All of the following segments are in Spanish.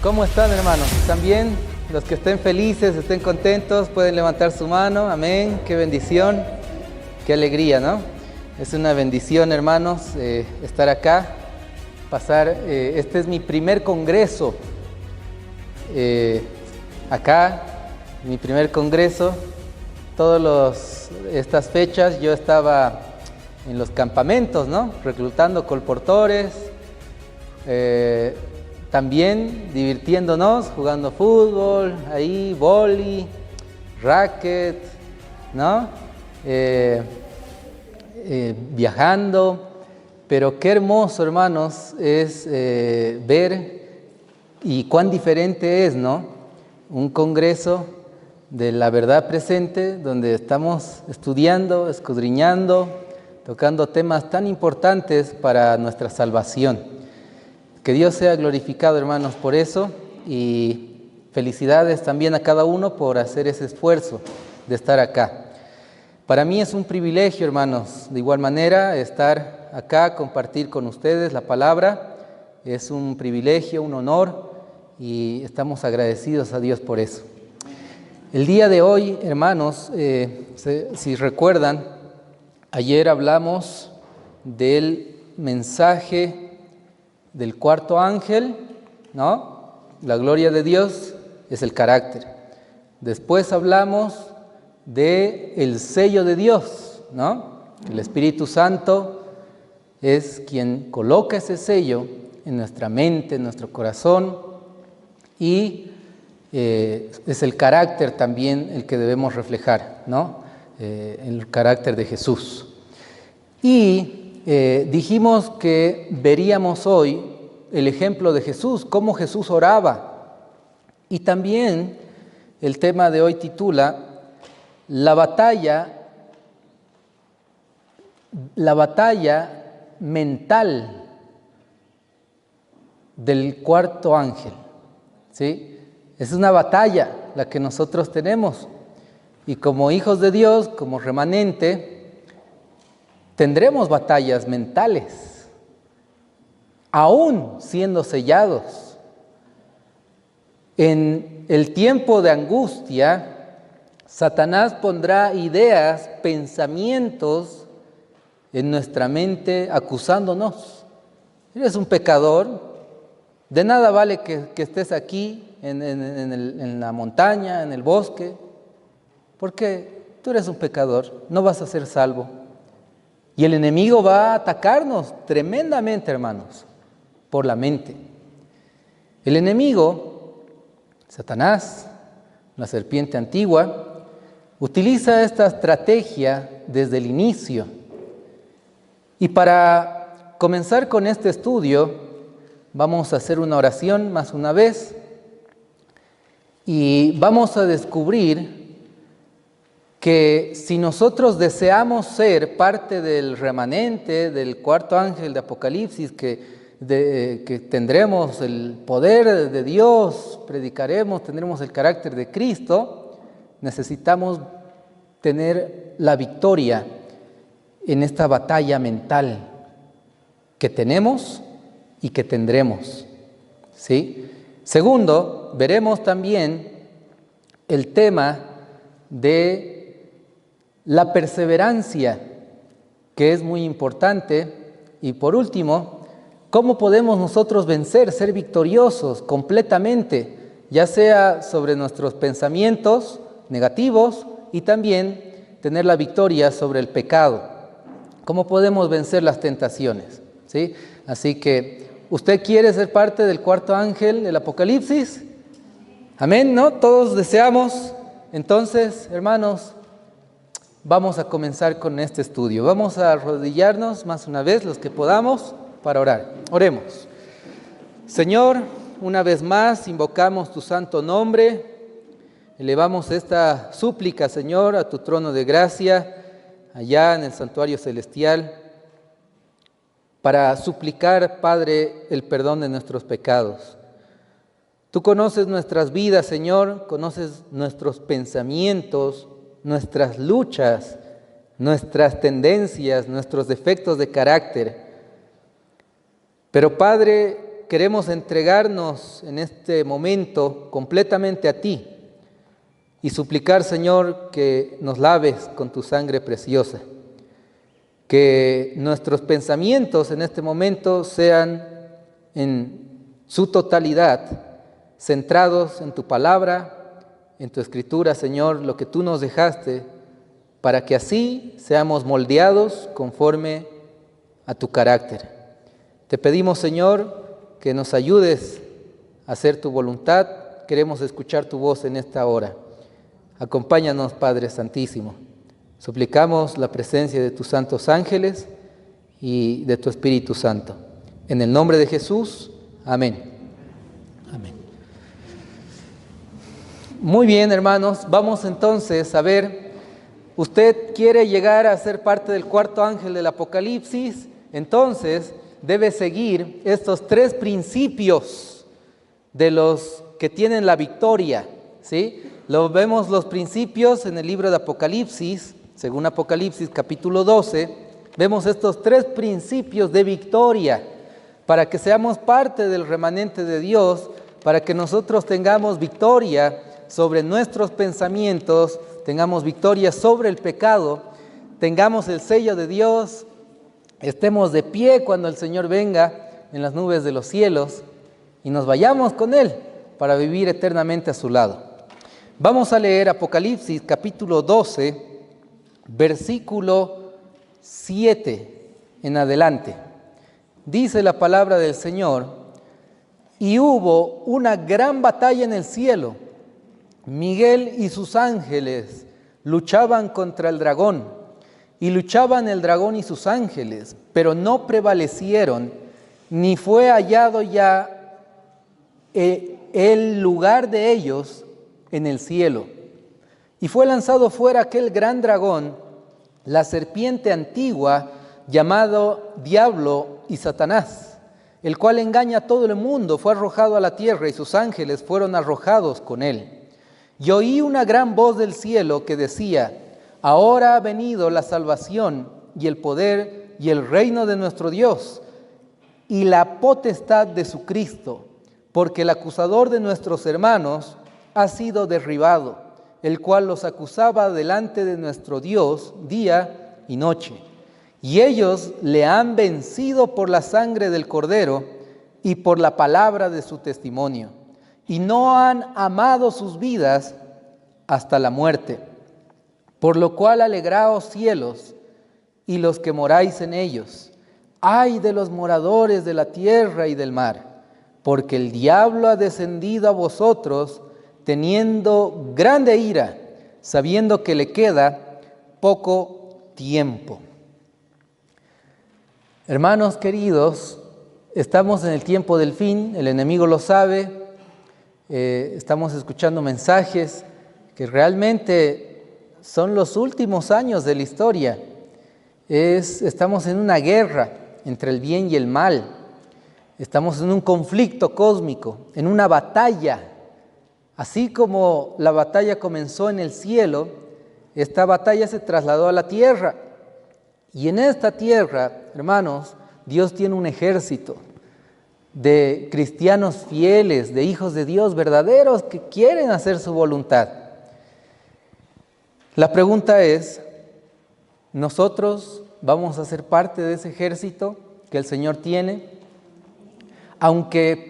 ¿Cómo están, hermanos? ¿Están bien? Los que estén felices, estén contentos, pueden levantar su mano. Amén. Qué bendición, qué alegría, ¿no? Es una bendición, hermanos, estar acá, pasar. Este es mi primer congreso acá, mi primer congreso. Todas estas fechas yo estaba en los campamentos, ¿no? Reclutando colportores, también divirtiéndonos, jugando fútbol, ahí, vóley, racket, ¿no? Viajando. Pero qué hermoso, hermanos, es ver y cuán diferente es, ¿no? Un congreso de la verdad presente, donde estamos estudiando, escudriñando, tocando temas tan importantes para nuestra salvación. Que Dios sea glorificado, hermanos, por eso, y felicidades también a cada uno por hacer ese esfuerzo de estar acá. Para mí es un privilegio, hermanos, de igual manera, estar acá, compartir con ustedes la palabra. Es un privilegio, un honor, y estamos agradecidos a Dios por eso. El día de hoy, hermanos, si recuerdan, ayer hablamos del mensaje del cuarto ángel, ¿no? La gloria de Dios es el carácter. Después hablamos del sello de Dios, ¿no? El Espíritu Santo es quien coloca ese sello en nuestra mente, en nuestro corazón, y es el carácter también el que debemos reflejar, ¿no? El carácter de Jesús. Y dijimos que veríamos hoy el ejemplo de Jesús, cómo Jesús oraba. Y también el tema de hoy titula la batalla mental del cuarto ángel, ¿sí? Es una batalla la que nosotros tenemos, y como hijos de Dios, como remanente, tendremos batallas mentales, aún siendo sellados. En el tiempo de angustia, Satanás pondrá ideas, pensamientos en nuestra mente acusándonos. Eres un pecador, de nada vale que estés aquí en la montaña, en el bosque, porque tú eres un pecador, no vas a ser salvo. Y el enemigo va a atacarnos tremendamente, hermanos, por la mente. El enemigo, Satanás, la serpiente antigua, utiliza esta estrategia desde el inicio. Y para comenzar con este estudio, vamos a hacer una oración más una vez, y vamos a descubrir que si nosotros deseamos ser parte del remanente del cuarto ángel de Apocalipsis, que tendremos el poder de Dios, predicaremos, tendremos el carácter de Cristo, necesitamos tener la victoria en esta batalla mental que tenemos y que tendremos, ¿sí? Segundo, veremos también el tema de la perseverancia, que es muy importante. Y por último, ¿cómo podemos nosotros vencer, ser victoriosos completamente, ya sea sobre nuestros pensamientos negativos y también tener la victoria sobre el pecado? ¿Cómo podemos vencer las tentaciones? ¿Sí? Así que, ¿usted quiere ser parte del cuarto ángel del Apocalipsis? Amén, ¿no? Todos deseamos. Entonces, hermanos, vamos a comenzar con este estudio. Vamos a arrodillarnos más una vez, los que podamos, para orar. Oremos. Señor, una vez más invocamos tu santo nombre. Elevamos esta súplica, Señor, a tu trono de gracia, allá en el santuario celestial, para suplicar, Padre, el perdón de nuestros pecados. Tú conoces nuestras vidas, Señor, conoces nuestros pensamientos, nuestras luchas, nuestras tendencias, nuestros defectos de carácter. Pero, Padre, queremos entregarnos en este momento completamente a ti y suplicar, Señor, que nos laves con tu sangre preciosa. Que nuestros pensamientos en este momento sean en su totalidad centrados en tu palabra, en tu escritura, Señor, lo que tú nos dejaste, para que así seamos moldeados conforme a tu carácter. Te pedimos, Señor, que nos ayudes a hacer tu voluntad. Queremos escuchar tu voz en esta hora. Acompáñanos, Padre Santísimo. Suplicamos la presencia de tus santos ángeles y de tu Espíritu Santo. En el nombre de Jesús, amén. Amén. Muy bien, hermanos, vamos entonces a ver, usted quiere llegar a ser parte del cuarto ángel del Apocalipsis, entonces debe seguir estos 3 principios de los que tienen la victoria, ¿sí? Lo vemos los principios en el libro de Apocalipsis, según Apocalipsis capítulo 12, vemos estos 3 principios de victoria para que seamos parte del remanente de Dios, para que nosotros tengamos victoria sobre nuestros pensamientos, tengamos victoria sobre el pecado, tengamos el sello de Dios, estemos de pie cuando el Señor venga en las nubes de los cielos y nos vayamos con Él para vivir eternamente a su lado. Vamos a leer Apocalipsis capítulo 12, versículo 7 en adelante. Dice la palabra del Señor: y hubo una gran batalla en el cielo. Miguel y sus ángeles luchaban contra el dragón, y luchaban el dragón y sus ángeles, pero no prevalecieron, ni fue hallado ya el lugar de ellos en el cielo. Y fue lanzado fuera aquel gran dragón, la serpiente antigua, llamado Diablo y Satanás, el cual engaña a todo el mundo. Fue arrojado a la tierra y sus ángeles fueron arrojados con él. Y oí una gran voz del cielo que decía: ahora ha venido la salvación y el poder y el reino de nuestro Dios y la potestad de su Cristo, porque el acusador de nuestros hermanos ha sido derribado, el cual los acusaba delante de nuestro Dios día y noche. Y ellos le han vencido por la sangre del Cordero y por la palabra de su testimonio, y no han amado sus vidas hasta la muerte. Por lo cual alegraos cielos y los que moráis en ellos. Ay de los moradores de la tierra y del mar, porque el diablo ha descendido a vosotros teniendo grande ira, sabiendo que le queda poco tiempo. Hermanos queridos, estamos en el tiempo del fin, el enemigo lo sabe, estamos escuchando mensajes que realmente son los últimos años de la historia. Estamos en una guerra entre el bien y el mal, estamos en un conflicto cósmico, en una batalla. Así como la batalla comenzó en el cielo, esta batalla se trasladó a la tierra. Y en esta tierra, hermanos, Dios tiene un ejército de cristianos fieles, de hijos de Dios verdaderos que quieren hacer su voluntad. La pregunta es, ¿nosotros vamos a ser parte de ese ejército que el Señor tiene? Aunque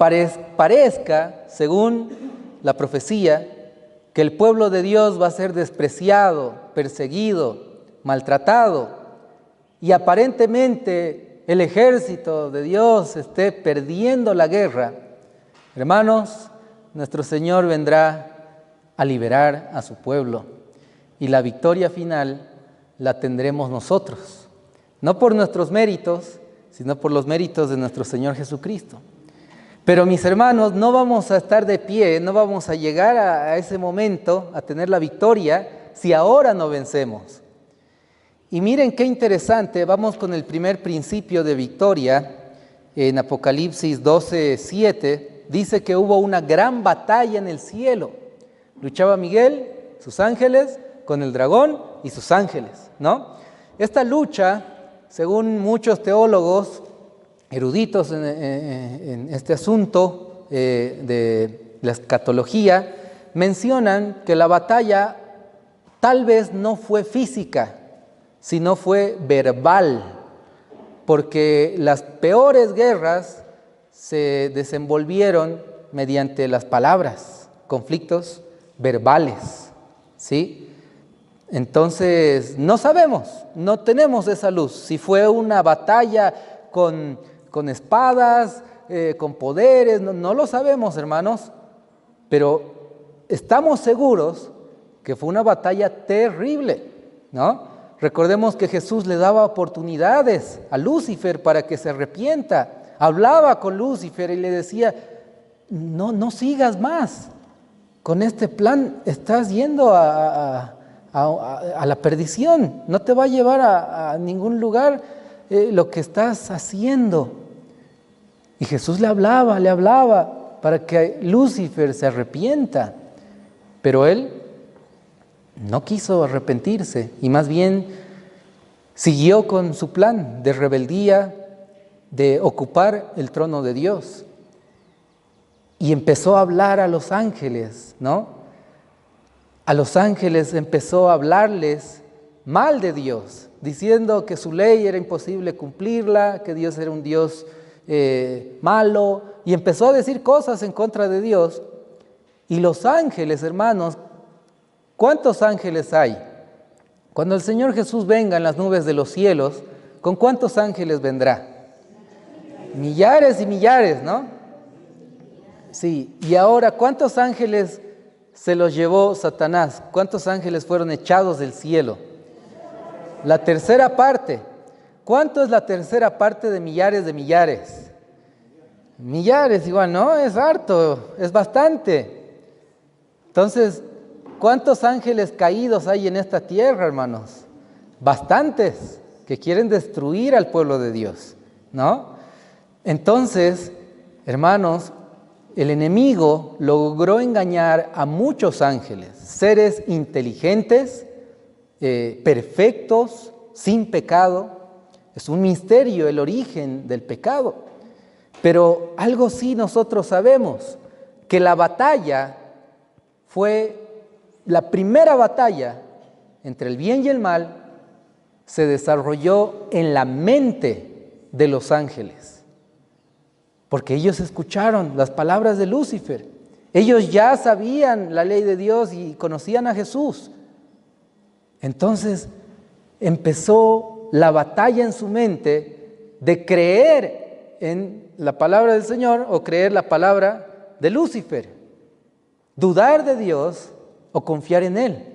parezca, según la profecía, que el pueblo de Dios va a ser despreciado, perseguido, maltratado, y aparentemente el ejército de Dios esté perdiendo la guerra, hermanos, nuestro Señor vendrá a liberar a su pueblo y la victoria final la tendremos nosotros, no por nuestros méritos, sino por los méritos de nuestro Señor Jesucristo. Pero mis hermanos, no vamos a estar de pie, no vamos a llegar a ese momento, a tener la victoria, si ahora no vencemos. Y miren qué interesante, vamos con el primer principio de victoria. En Apocalipsis 12:7 dice que hubo una gran batalla en el cielo. Luchaba Miguel, sus ángeles, con el dragón y sus ángeles, ¿no? Esta lucha, según muchos teólogos, eruditos en este asunto de la escatología mencionan que la batalla tal vez no fue física, sino fue verbal, porque las peores guerras se desenvolvieron mediante las palabras, conflictos verbales, ¿sí? Entonces, no sabemos, no tenemos esa luz. Si fue una batalla con espadas, con poderes, no lo sabemos, hermanos, pero estamos seguros que fue una batalla terrible, ¿no? Recordemos que Jesús le daba oportunidades a Lucifer para que se arrepienta. Hablaba con Lucifer y le decía, no sigas más. Con este plan estás yendo a la perdición. No te va a llevar a ningún lugar lo que estás haciendo. Y Jesús le hablaba para que Lucifer se arrepienta. Pero él no quiso arrepentirse y más bien siguió con su plan de rebeldía, de ocupar el trono de Dios. Y empezó a hablar a los ángeles, ¿no? A los ángeles empezó a hablarles mal de Dios, diciendo que su ley era imposible cumplirla, que Dios era un Dios malo, y empezó a decir cosas en contra de Dios. Y los ángeles, hermanos, ¿cuántos ángeles hay? Cuando el Señor Jesús venga en las nubes de los cielos, ¿con cuántos ángeles vendrá? Millares y millares, ¿no? Sí, y ahora, ¿cuántos ángeles se los llevó Satanás? ¿Cuántos ángeles fueron echados del cielo? La tercera parte. ¿Cuánto es la tercera parte de millares de millares? Millares igual, ¿no? Es harto, es bastante. Entonces, ¿cuántos ángeles caídos hay en esta tierra, hermanos? Bastantes, que quieren destruir al pueblo de Dios, ¿no? Entonces, hermanos, el enemigo logró engañar a muchos ángeles, seres inteligentes, perfectos, sin pecado. Es un misterio el origen del pecado. Pero algo sí nosotros sabemos, que la batalla fue la primera batalla entre el bien y el mal, se desarrolló en la mente de los ángeles. Porque ellos escucharon las palabras de Lucifer. Ellos ya sabían la ley de Dios y conocían a Jesús. Entonces empezó la batalla en su mente de creer en la palabra del Señor o creer la palabra de Lucifer. Dudar de Dios o confiar en Él.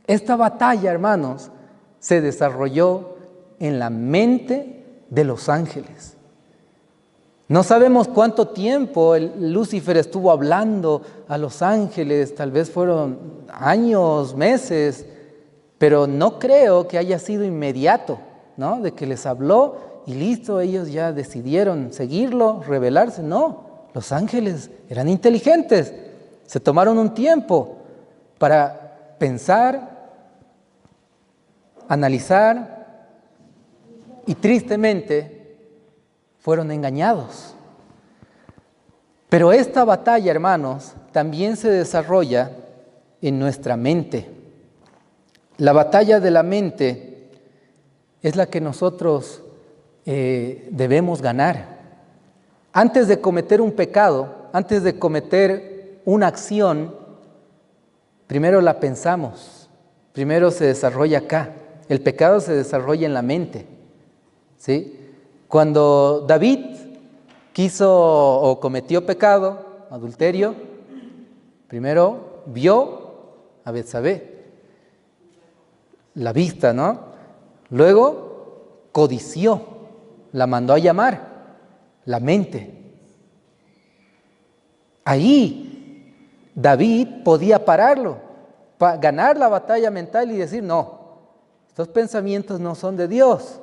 Esta batalla, hermanos, se desarrolló en la mente de los ángeles. No sabemos cuánto tiempo Lucifer estuvo hablando a los ángeles, tal vez fueron años, meses, pero no creo que haya sido inmediato, ¿no? De que les habló y listo, ellos ya decidieron seguirlo, rebelarse. No, los ángeles eran inteligentes, se tomaron un tiempo para pensar, analizar y tristemente fueron engañados. Pero esta batalla, hermanos, también se desarrolla en nuestra mente. La batalla de la mente es la que nosotros debemos ganar. Antes de cometer un pecado, antes de cometer una acción, primero la pensamos, primero se desarrolla acá. El pecado se desarrolla en la mente, ¿sí? Cuando David quiso o cometió pecado, adulterio, primero vio a Betsabé, la vista, ¿no? Luego codició, la mandó a llamar, la mente. Ahí David podía pararlo, ganar la batalla mental y decir, no, estos pensamientos no son de Dios.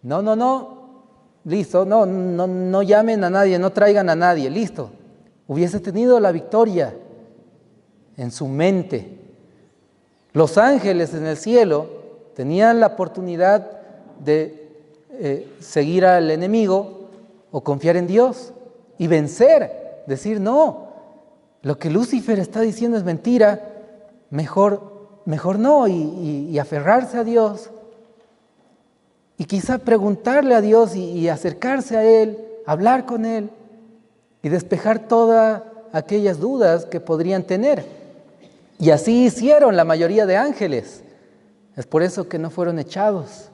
No, listo, no llamen a nadie, no traigan a nadie, listo. Hubiese tenido la victoria en su mente. Los ángeles en el cielo tenían la oportunidad de seguir al enemigo o confiar en Dios y vencer, decir no, lo que Lucifer está diciendo es mentira, mejor no, y aferrarse a Dios y quizá preguntarle a Dios y acercarse a Él, hablar con Él y despejar todas aquellas dudas que podrían tener. Y así hicieron la mayoría de ángeles. Es por eso que no fueron echados,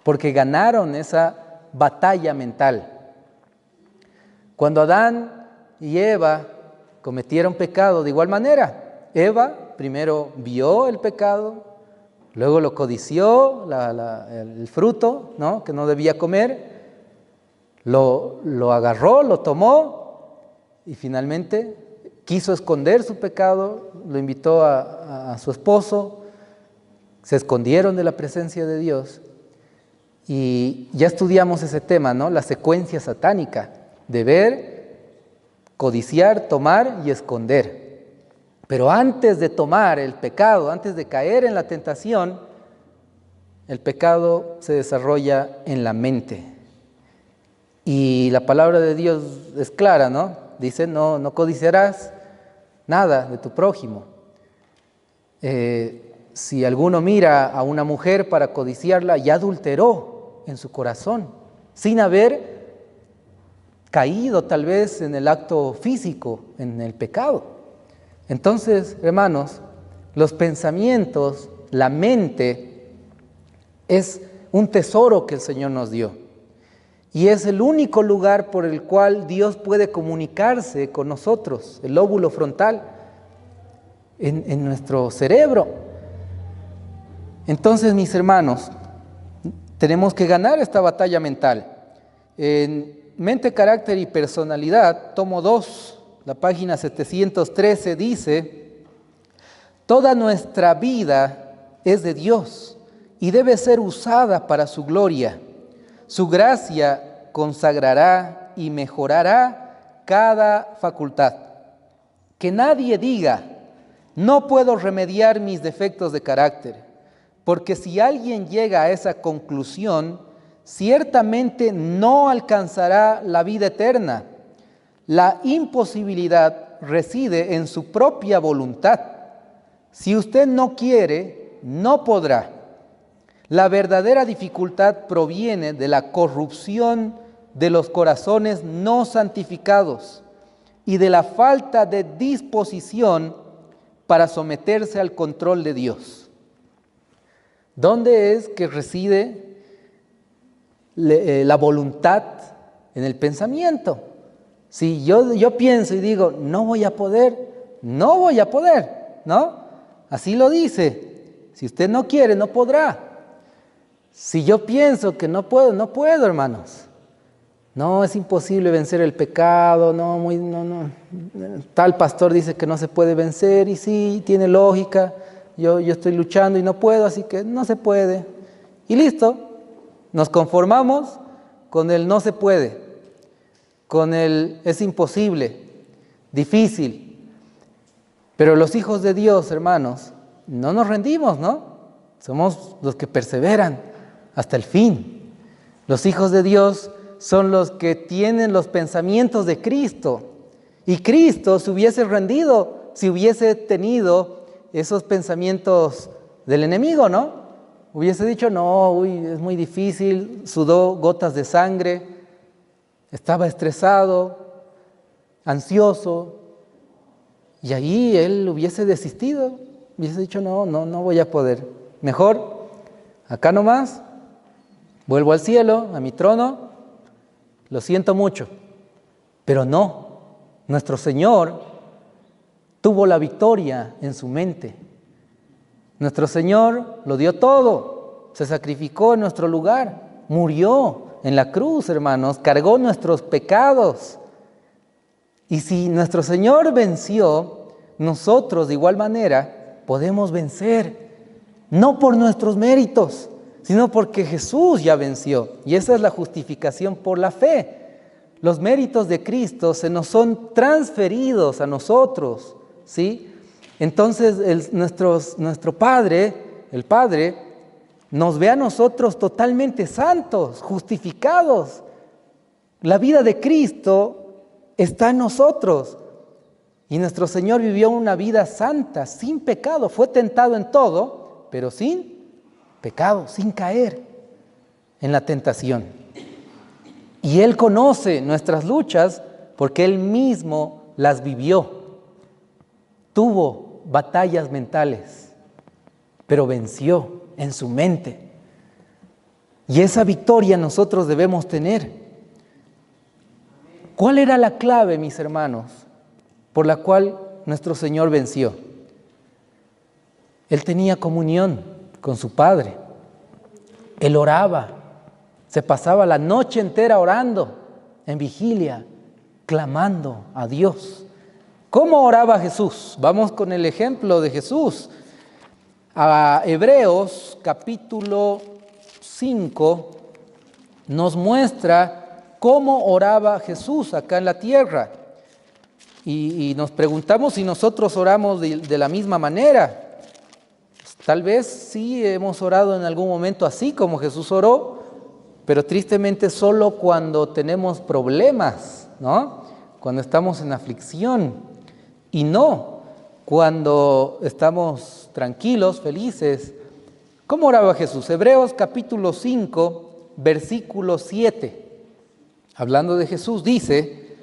porque ganaron esa batalla mental. Cuando Adán y Eva cometieron pecado de igual manera, Eva primero vio el pecado, luego lo codició, el fruto, ¿no?, que no debía comer, lo agarró, lo tomó y finalmente quiso esconder su pecado, lo invitó a su esposo, se escondieron de la presencia de Dios. Y ya estudiamos ese tema, ¿no?, la secuencia satánica de ver, codiciar, tomar y esconder. Pero antes de tomar el pecado, antes de caer en la tentación, el pecado se desarrolla en la mente. Y la palabra de Dios es clara, ¿no? Dice, no codiciarás nada de tu prójimo. Si alguno mira a una mujer para codiciarla, ya adulteró en su corazón, sin haber caído tal vez en el acto físico, en el pecado. Entonces, hermanos, los pensamientos, la mente, es un tesoro que el Señor nos dio. Y es el único lugar por el cual Dios puede comunicarse con nosotros, el lóbulo frontal, en nuestro cerebro. Entonces, mis hermanos, tenemos que ganar esta batalla mental. En Mente, Carácter y Personalidad, tomo 2, la página 713, dice: toda nuestra vida es de Dios y debe ser usada para su gloria. Su gracia consagrará y mejorará cada facultad. Que nadie diga, no puedo remediar mis defectos de carácter, porque si alguien llega a esa conclusión, ciertamente no alcanzará la vida eterna. La imposibilidad reside en su propia voluntad. Si usted no quiere, no podrá. La verdadera dificultad proviene de la corrupción de los corazones no santificados y de la falta de disposición para someterse al control de Dios. ¿Dónde es que reside la voluntad? En el pensamiento. Si yo pienso y digo, no voy a poder, ¿no? Así lo dice. Si usted no quiere, no podrá. Si yo pienso que no puedo, hermanos. No, es imposible vencer el pecado, no. Tal pastor dice que no se puede vencer y sí, tiene lógica. Yo estoy luchando y no puedo, así que no se puede. Y listo, nos conformamos con el no se puede, con el es imposible, difícil. Pero los hijos de Dios, hermanos, no nos rendimos, ¿no? Somos los que perseveran hasta el fin. Los hijos de Dios son los que tienen los pensamientos de Cristo. Y Cristo se hubiese rendido si hubiese tenido esos pensamientos del enemigo, ¿no? Hubiese dicho, no, es muy difícil, sudó gotas de sangre, estaba estresado, ansioso, y ahí él hubiese desistido, hubiese dicho, no voy a poder. Mejor, acá nomás, vuelvo al cielo, a mi trono, lo siento mucho. Pero no, nuestro Señor tuvo la victoria en su mente. Nuestro Señor lo dio todo, se sacrificó en nuestro lugar, murió en la cruz, hermanos, cargó nuestros pecados. Y si nuestro Señor venció, nosotros de igual manera podemos vencer, no por nuestros méritos, sino porque Jesús ya venció. Y esa es la justificación por la fe. Los méritos de Cristo se nos son transferidos a nosotros, ¿sí? Entonces nuestro Padre, el Padre, nos ve a nosotros totalmente santos, justificados. La vida de Cristo está en nosotros. Y nuestro Señor vivió una vida santa, sin pecado. Fue tentado en todo, pero sin pecado, sin caer en la tentación. Y Él conoce nuestras luchas porque Él mismo las vivió. Tuvo batallas mentales, pero venció en su mente. Y esa victoria nosotros debemos tener. ¿Cuál era la clave, mis hermanos, por la cual nuestro Señor venció? Él tenía comunión con su Padre. Él oraba. Se pasaba la noche entera orando en vigilia, clamando a Dios. ¿Cómo oraba Jesús? Vamos con el ejemplo de Jesús. A Hebreos capítulo 5 nos muestra cómo oraba Jesús acá en la tierra. Y nos preguntamos si nosotros oramos de la misma manera. Tal vez sí hemos orado en algún momento así como Jesús oró, pero tristemente solo cuando tenemos problemas, ¿no? Cuando estamos en aflicción, y no cuando estamos tranquilos, felices. ¿Cómo oraba Jesús? Hebreos capítulo 5, versículo 7. Hablando de Jesús, dice: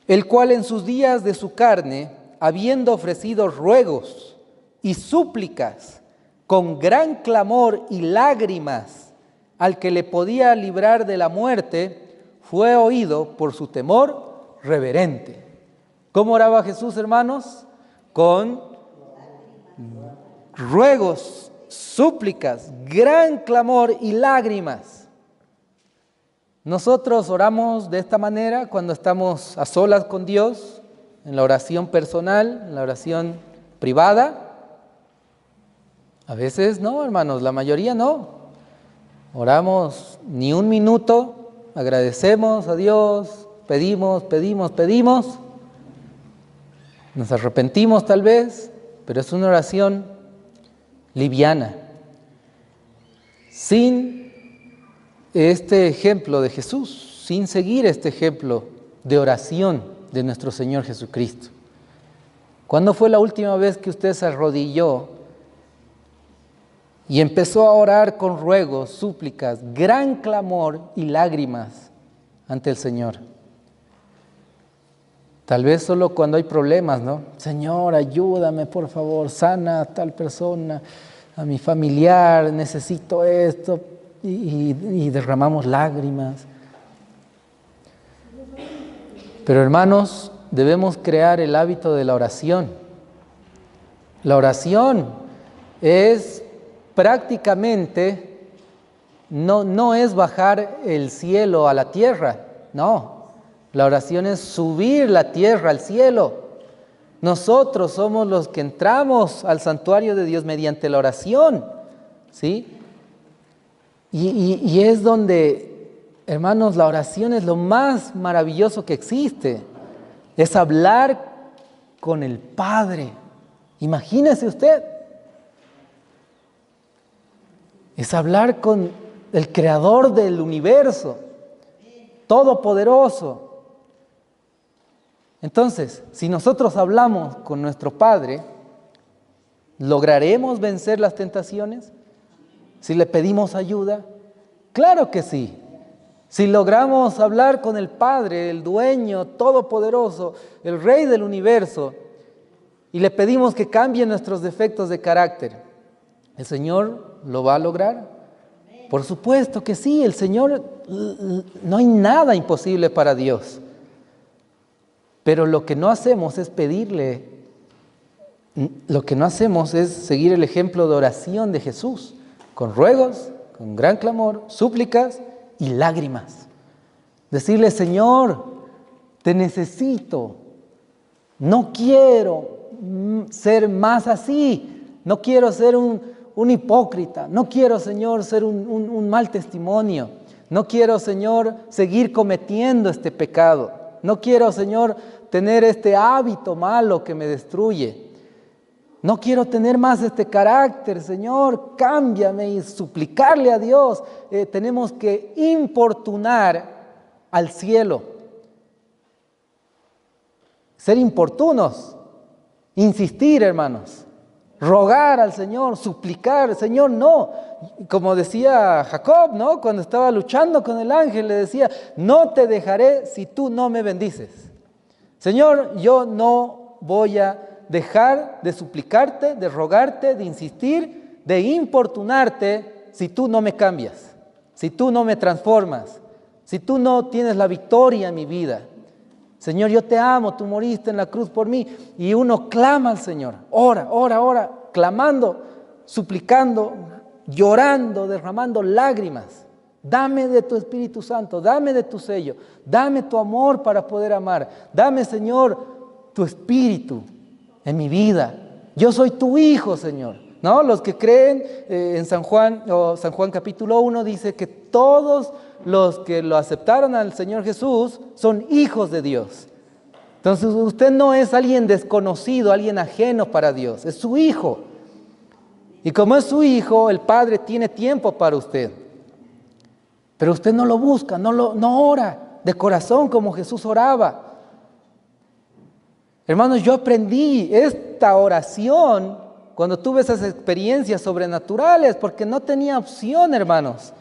el cual en sus días de su carne, habiendo ofrecido ruegos y súplicas con gran clamor y lágrimas al que le podía librar de la muerte, fue oído por su temor reverente. ¿Cómo oraba Jesús, hermanos? Con ruegos, súplicas, gran clamor y lágrimas. Nosotros oramos de esta manera cuando estamos a solas con Dios, en la oración personal, en la oración privada. A veces no, hermanos, la mayoría no. Oramos ni un minuto, agradecemos a Dios, pedimos. Nos arrepentimos tal vez, pero es una oración liviana. Sin este ejemplo de Jesús, sin seguir este ejemplo de oración de nuestro Señor Jesucristo. ¿Cuándo fue la última vez que usted se arrodilló y empezó a orar con ruegos, súplicas, gran clamor y lágrimas ante el Señor? Tal vez solo cuando hay problemas, ¿no? Señor, ayúdame, por favor, sana a tal persona, a mi familiar, necesito esto, y derramamos lágrimas. Pero hermanos, debemos crear el hábito de la oración. La oración es prácticamente, no es bajar el cielo a la tierra, no. La oración es subir la tierra al cielo. Nosotros somos los que entramos al santuario de Dios mediante la oración, ¿sí? Y es donde, hermanos, la oración es lo más maravilloso que existe. Es hablar con el Padre. Imagínese usted. Es hablar con el Creador del universo, todopoderoso. Entonces, si nosotros hablamos con nuestro Padre, ¿lograremos vencer las tentaciones? Si le pedimos ayuda, claro que sí. Si logramos hablar con el Padre, el dueño todopoderoso, el Rey del universo, y le pedimos que cambie nuestros defectos de carácter, ¿el Señor lo va a lograr? Por supuesto que sí. El Señor, no hay nada imposible para Dios. Pero lo que no hacemos es pedirle, lo que no hacemos es seguir el ejemplo de oración de Jesús, con ruegos, con gran clamor, súplicas y lágrimas. Decirle: Señor, te necesito, no quiero ser más así, no quiero ser un hipócrita, no quiero, Señor, ser un mal testimonio, no quiero, Señor, seguir cometiendo este pecado, no quiero, Señor, tener este hábito malo que me destruye. No quiero tener más este carácter, Señor, cámbiame, y suplicarle a Dios. Tenemos que importunar al cielo. Ser importunos, insistir, hermanos, rogar al Señor, suplicar, Señor, no. Como decía Jacob, ¿no? Cuando estaba luchando con el ángel, le decía, no te dejaré si tú no me bendices. Señor, yo no voy a dejar de suplicarte, de rogarte, de insistir, de importunarte si tú no me cambias, si tú no me transformas, si tú no tienes la victoria en mi vida. Señor, yo te amo, tú moriste en la cruz por mí. Y uno clama al Señor, ora, clamando, suplicando, llorando, derramando lágrimas. Dame de tu Espíritu Santo, dame de tu sello, dame tu amor para poder amar. Dame, Señor, tu Espíritu en mi vida. Yo soy tu hijo, Señor. ¿No? Los que creen en San Juan, o San Juan capítulo 1, dice que todos los que lo aceptaron al Señor Jesús son hijos de Dios. Entonces usted no es alguien desconocido, alguien ajeno para Dios, es su hijo. Y como es su hijo, el Padre tiene tiempo para usted. Pero usted no lo busca, no ora de corazón como Jesús oraba. Hermanos, yo aprendí esta oración cuando tuve esas experiencias sobrenaturales, porque no tenía opción, hermanos.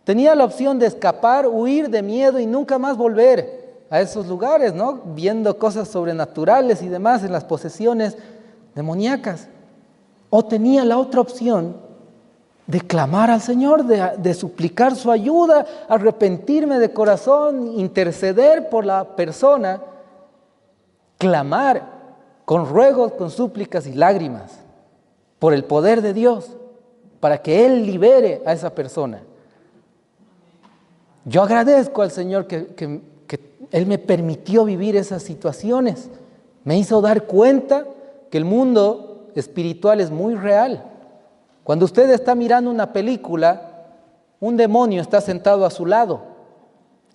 Tenía la opción de escapar, huir de miedo y nunca más volver a esos lugares, ¿no? Viendo cosas sobrenaturales y demás en las posesiones demoníacas. O tenía la otra opción de clamar al Señor, de suplicar su ayuda, arrepentirme de corazón, interceder por la persona, clamar con ruegos, con súplicas y lágrimas por el poder de Dios, para que Él libere a esa persona. Yo agradezco al Señor que Él me permitió vivir esas situaciones. Me hizo dar cuenta que el mundo espiritual es muy real. Cuando usted está mirando una película, un demonio está sentado a su lado,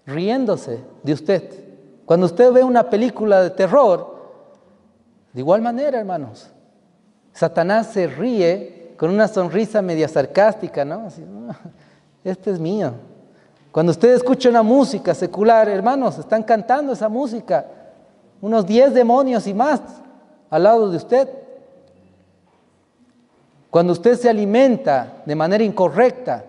riéndose de usted. Cuando usted ve una película de terror, de igual manera, hermanos, Satanás se ríe con una sonrisa media sarcástica, ¿no? Así, este es mío. Cuando usted escucha una música secular, hermanos, están cantando esa música, unos 10 demonios y más al lado de usted. Cuando usted se alimenta de manera incorrecta,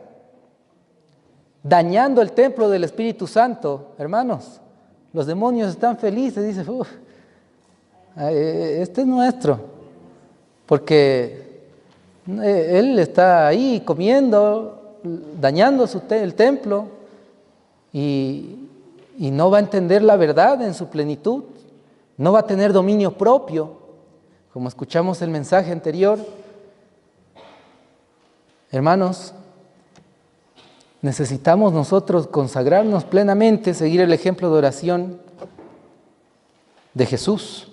dañando el templo del Espíritu Santo, hermanos, los demonios están felices, dicen, este es nuestro. Porque él está ahí comiendo, dañando el templo y no va a entender la verdad en su plenitud, no va a tener dominio propio, como escuchamos el mensaje anterior. Hermanos, necesitamos nosotros consagrarnos plenamente, seguir el ejemplo de oración de Jesús.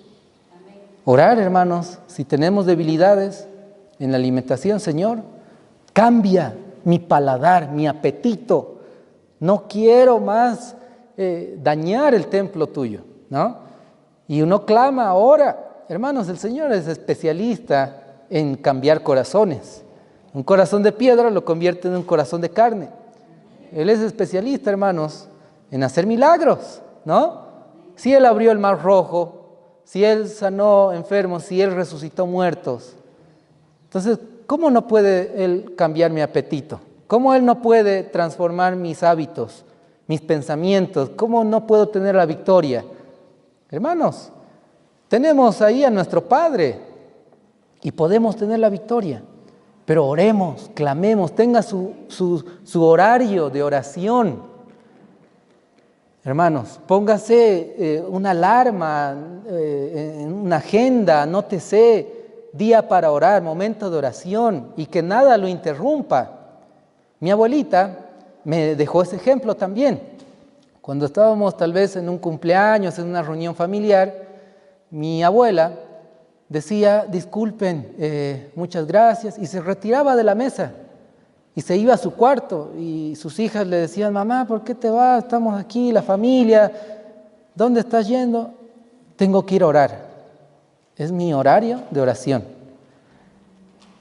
Orar, hermanos, si tenemos debilidades en la alimentación, Señor, cambia mi paladar, mi apetito. No quiero más dañar el templo tuyo, ¿no? Y uno clama, ora. Hermanos, el Señor es especialista en cambiar corazones. Un corazón de piedra lo convierte en un corazón de carne. Él es especialista, hermanos, en hacer milagros, ¿no? Si Él abrió el mar rojo, si Él sanó enfermos, si Él resucitó muertos. Entonces, ¿cómo no puede Él cambiar mi apetito? ¿Cómo Él no puede transformar mis hábitos, mis pensamientos? ¿Cómo no puedo tener la victoria? Hermanos, tenemos ahí a nuestro Padre y podemos tener la victoria. Pero oremos, clamemos, tenga su horario de oración. Hermanos, póngase una alarma en una agenda, anótese día para orar, momento de oración y que nada lo interrumpa. Mi abuelita me dejó ese ejemplo también. Cuando estábamos tal vez en un cumpleaños, en una reunión familiar, mi abuela decía, disculpen, muchas gracias, y se retiraba de la mesa. Y se iba a su cuarto y sus hijas le decían, mamá, ¿por qué te vas? Estamos aquí, la familia, ¿dónde estás yendo? Tengo que ir a orar. Es mi horario de oración.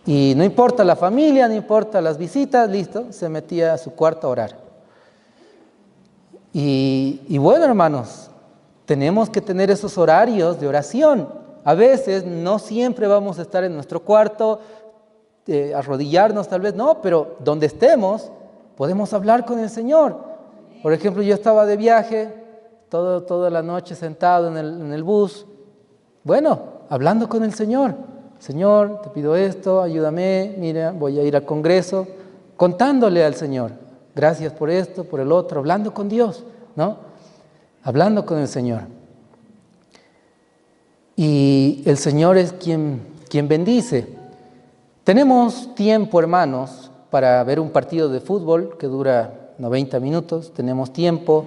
Y no importa la familia, no importa las visitas, listo, se metía a su cuarto a orar. Y bueno, hermanos, tenemos que tener esos horarios de oración. A veces no siempre vamos a estar en nuestro cuarto, arrodillarnos tal vez, no, pero donde estemos podemos hablar con el Señor. Por ejemplo, yo estaba de viaje, toda la noche sentado en el bus, bueno, hablando con el Señor. Señor, te pido esto, ayúdame, mira, voy a ir al Congreso, contándole al Señor, gracias por esto, por el otro, hablando con Dios, ¿no? Hablando con el Señor. Y el Señor es quien bendice. Tenemos tiempo, hermanos, para ver un partido de fútbol que dura 90 minutos. Tenemos tiempo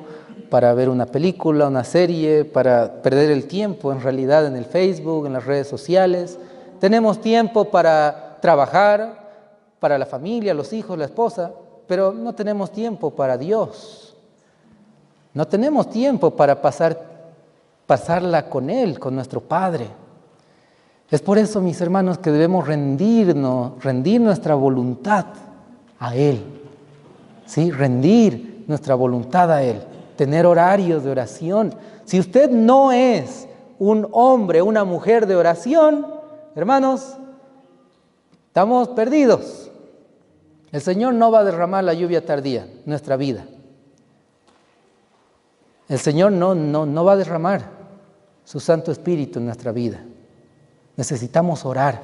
para ver una película, una serie, para perder el tiempo en realidad en el Facebook, en las redes sociales. Tenemos tiempo para trabajar, para la familia, los hijos, la esposa, pero no tenemos tiempo para Dios. No tenemos tiempo para pasarla con Él, con nuestro Padre. Es por eso, mis hermanos, que debemos rendir nuestra voluntad a Él. ¿Sí? Rendir nuestra voluntad a Él. Tener horarios de oración. Si usted no es un hombre, una mujer de oración, hermanos, estamos perdidos. El Señor no va a derramar la lluvia tardía en nuestra vida. El Señor no va a derramar su Santo Espíritu en nuestra vida. Necesitamos orar.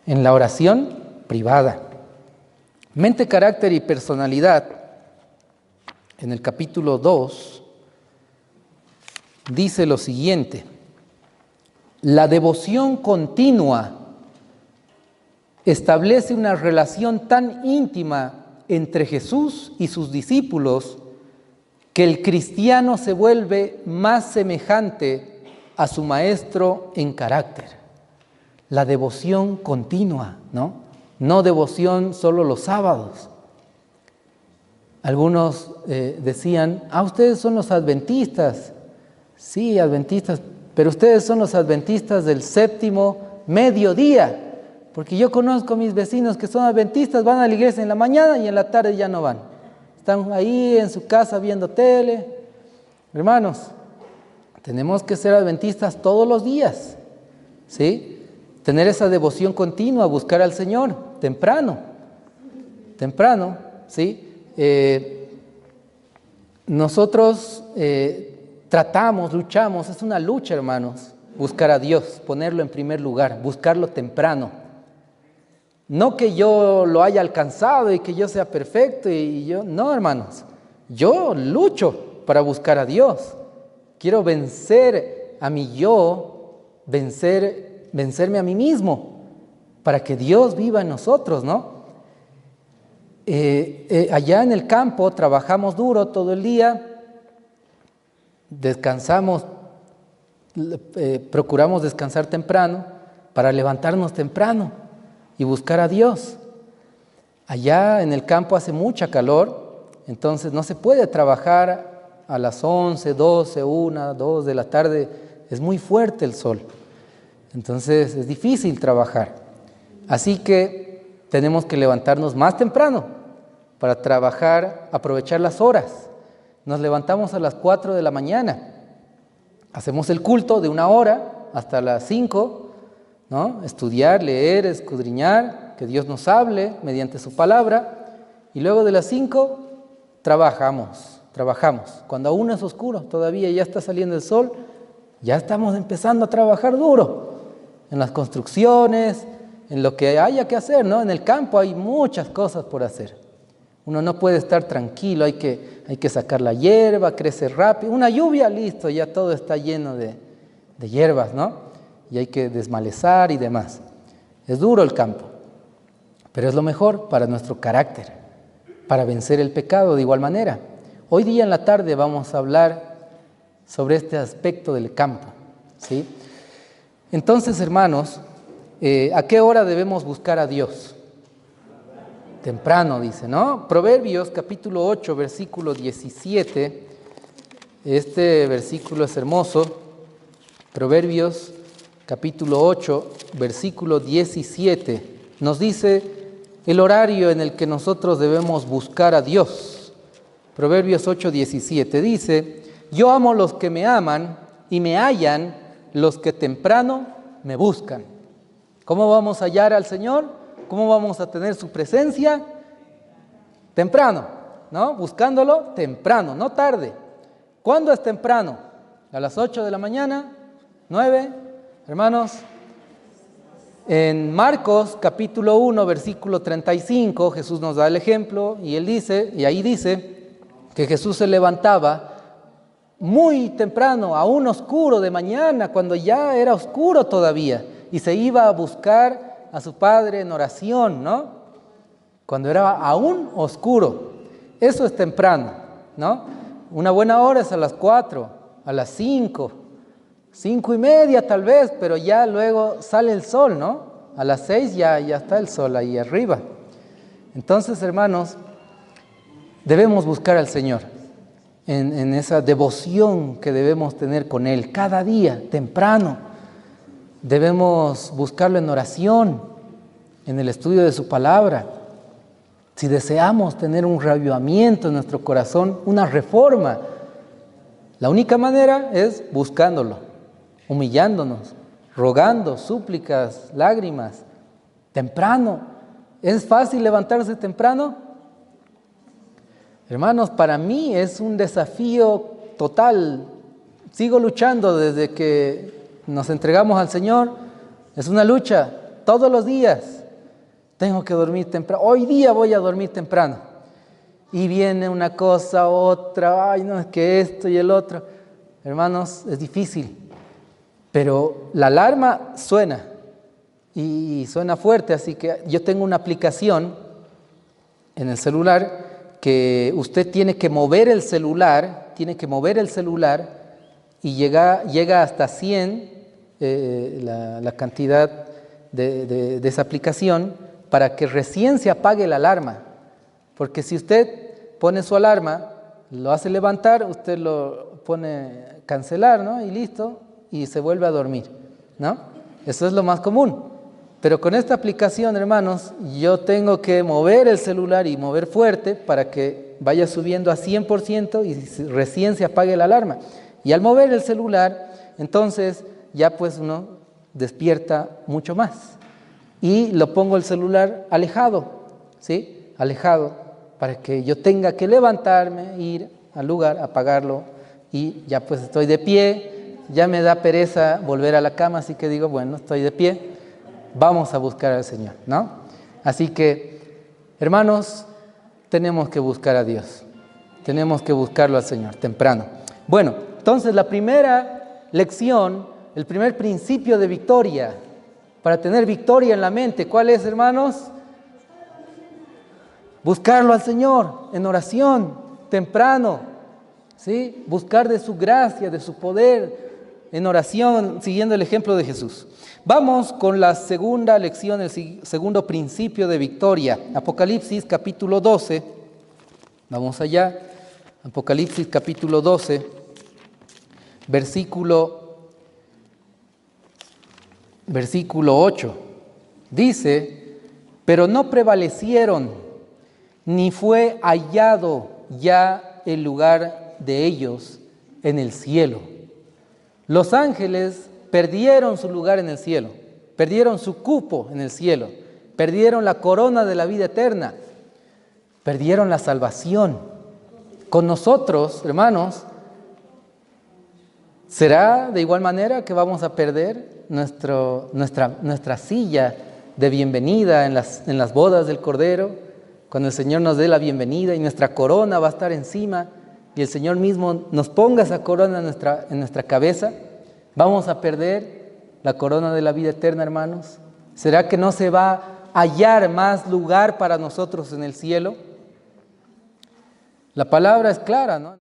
En la oración privada. Mente, carácter y personalidad, en el capítulo 2, dice lo siguiente: la devoción continua establece una relación tan íntima entre Jesús y sus discípulos que el cristiano se vuelve más semejante a su maestro en carácter. La devoción continua, ¿no? No devoción solo los sábados. Algunos decían, ustedes son los adventistas. Sí, adventistas, pero ustedes son los adventistas del séptimo mediodía. Porque yo conozco a mis vecinos que son adventistas, van a la iglesia en la mañana y en la tarde ya no van. Están ahí en su casa viendo tele. Hermanos, tenemos que ser adventistas todos los días, ¿sí? Tener esa devoción continua, buscar al Señor, temprano, ¿sí? Nosotros tratamos, luchamos, es una lucha, hermanos, buscar a Dios, ponerlo en primer lugar, buscarlo temprano. No que yo lo haya alcanzado y que yo sea perfecto no, hermanos, yo lucho para buscar a Dios. Quiero vencer a mi yo, vencerme a mí mismo, para que Dios viva en nosotros, ¿no? Allá en el campo trabajamos duro todo el día, descansamos, procuramos descansar temprano para levantarnos temprano y buscar a Dios. Allá en el campo hace mucha calor, entonces no se puede trabajar a las 11, 12, 1, 2 de la tarde, es muy fuerte el sol. Entonces es difícil trabajar. Así que tenemos que levantarnos más temprano para trabajar, aprovechar las horas. Nos levantamos a las 4 de la mañana. Hacemos el culto de 1 hora hasta las 5, ¿no? Estudiar, leer, escudriñar, que Dios nos hable mediante su palabra. Y luego de las 5 trabajamos. Cuando aún es oscuro, todavía ya está saliendo el sol, ya estamos empezando a trabajar duro en las construcciones, en lo que haya que hacer, ¿no? En el campo hay muchas cosas por hacer. Uno no puede estar tranquilo, hay que sacar la hierba, crece rápido. Una lluvia, listo, ya todo está lleno de hierbas, ¿no? Y hay que desmalezar y demás. Es duro el campo, pero es lo mejor para nuestro carácter, para vencer el pecado de igual manera. Hoy día en la tarde vamos a hablar sobre este aspecto del campo, ¿sí? Entonces, hermanos, ¿a qué hora debemos buscar a Dios? Temprano, dice, ¿no? Proverbios, capítulo 8, versículo 17. Este versículo es hermoso. Proverbios capítulo 8, versículo 17, nos dice el horario en el que nosotros debemos buscar a Dios. Proverbios 8, 17 dice: yo amo los que me aman y me hallan los que temprano me buscan. ¿Cómo vamos a hallar al Señor? ¿Cómo vamos a tener su presencia? Temprano, ¿no? Buscándolo temprano, no tarde. ¿Cuándo es temprano? ¿A las 8 de la mañana? ¿9? Hermanos, en Marcos capítulo 1, versículo 35, Jesús nos da el ejemplo y ahí dice que Jesús se levantaba muy temprano, aún oscuro de mañana, cuando ya era oscuro todavía, y se iba a buscar a su Padre en oración, ¿no? Cuando era aún oscuro. Eso es temprano, ¿no? Una buena hora es a las 4, a las 5, 5:30 tal vez, pero ya luego sale el sol, ¿no? A las 6 ya está el sol ahí arriba. Entonces, hermanos, debemos buscar al Señor en esa devoción que debemos tener con Él cada día, temprano. Debemos buscarlo en oración, en el estudio de su palabra. Si deseamos tener un reavivamiento en nuestro corazón, una reforma, la única manera es buscándolo, humillándonos, rogando, súplicas, lágrimas, temprano. ¿Es fácil levantarse temprano? Hermanos, para mí es un desafío total. Sigo luchando desde que nos entregamos al Señor. Es una lucha todos los días. Tengo que dormir temprano. Hoy día voy a dormir temprano. Y viene una cosa, otra. Ay, no, es que esto y el otro. Hermanos, es difícil. Pero la alarma suena. Y suena fuerte. Así que yo tengo una aplicación en el celular que usted tiene que mover el celular. Y llega hasta 100 la cantidad de esa aplicación, para que recién se apague la alarma. Porque si usted pone su alarma, lo hace levantar, usted lo pone cancelar, ¿no? Y listo, y se vuelve a dormir, ¿no? Eso es lo más común. Pero con esta aplicación, hermanos, yo tengo que mover el celular y mover fuerte para que vaya subiendo a 100% y recién se apague la alarma. Y al mover el celular, entonces ya pues uno despierta mucho más. Y lo pongo el celular alejado, ¿sí? Alejado, para que yo tenga que levantarme, ir al lugar, apagarlo, y ya pues estoy de pie. Ya me da pereza volver a la cama, así que digo, bueno, estoy de pie, vamos a buscar al Señor, ¿no? Así que, hermanos, tenemos que buscar a Dios, tenemos que buscarlo al Señor temprano. Bueno, entonces la primera lección, el primer principio de victoria, para tener victoria en la mente, ¿cuál es, hermanos? Buscarlo al Señor en oración, temprano, ¿sí? Buscar de su gracia, de su poder, en oración, siguiendo el ejemplo de Jesús. Vamos con la segunda lección, el segundo principio de victoria. Apocalipsis capítulo 12. Vamos allá. Apocalipsis capítulo 12, versículo 8. Dice: pero no prevalecieron, ni fue hallado ya el lugar de ellos en el cielo. Los ángeles perdieron su lugar en el cielo, perdieron su cupo en el cielo, perdieron la corona de la vida eterna, perdieron la salvación. Con nosotros, hermanos, ¿será de igual manera que vamos a perder nuestra silla de bienvenida en las bodas del Cordero? Cuando el Señor nos dé la bienvenida y nuestra corona va a estar encima y el Señor mismo nos ponga esa corona en nuestra cabeza, ¿vamos a perder la corona de la vida eterna, hermanos? ¿Será que no se va a hallar más lugar para nosotros en el cielo? La palabra es clara, ¿no?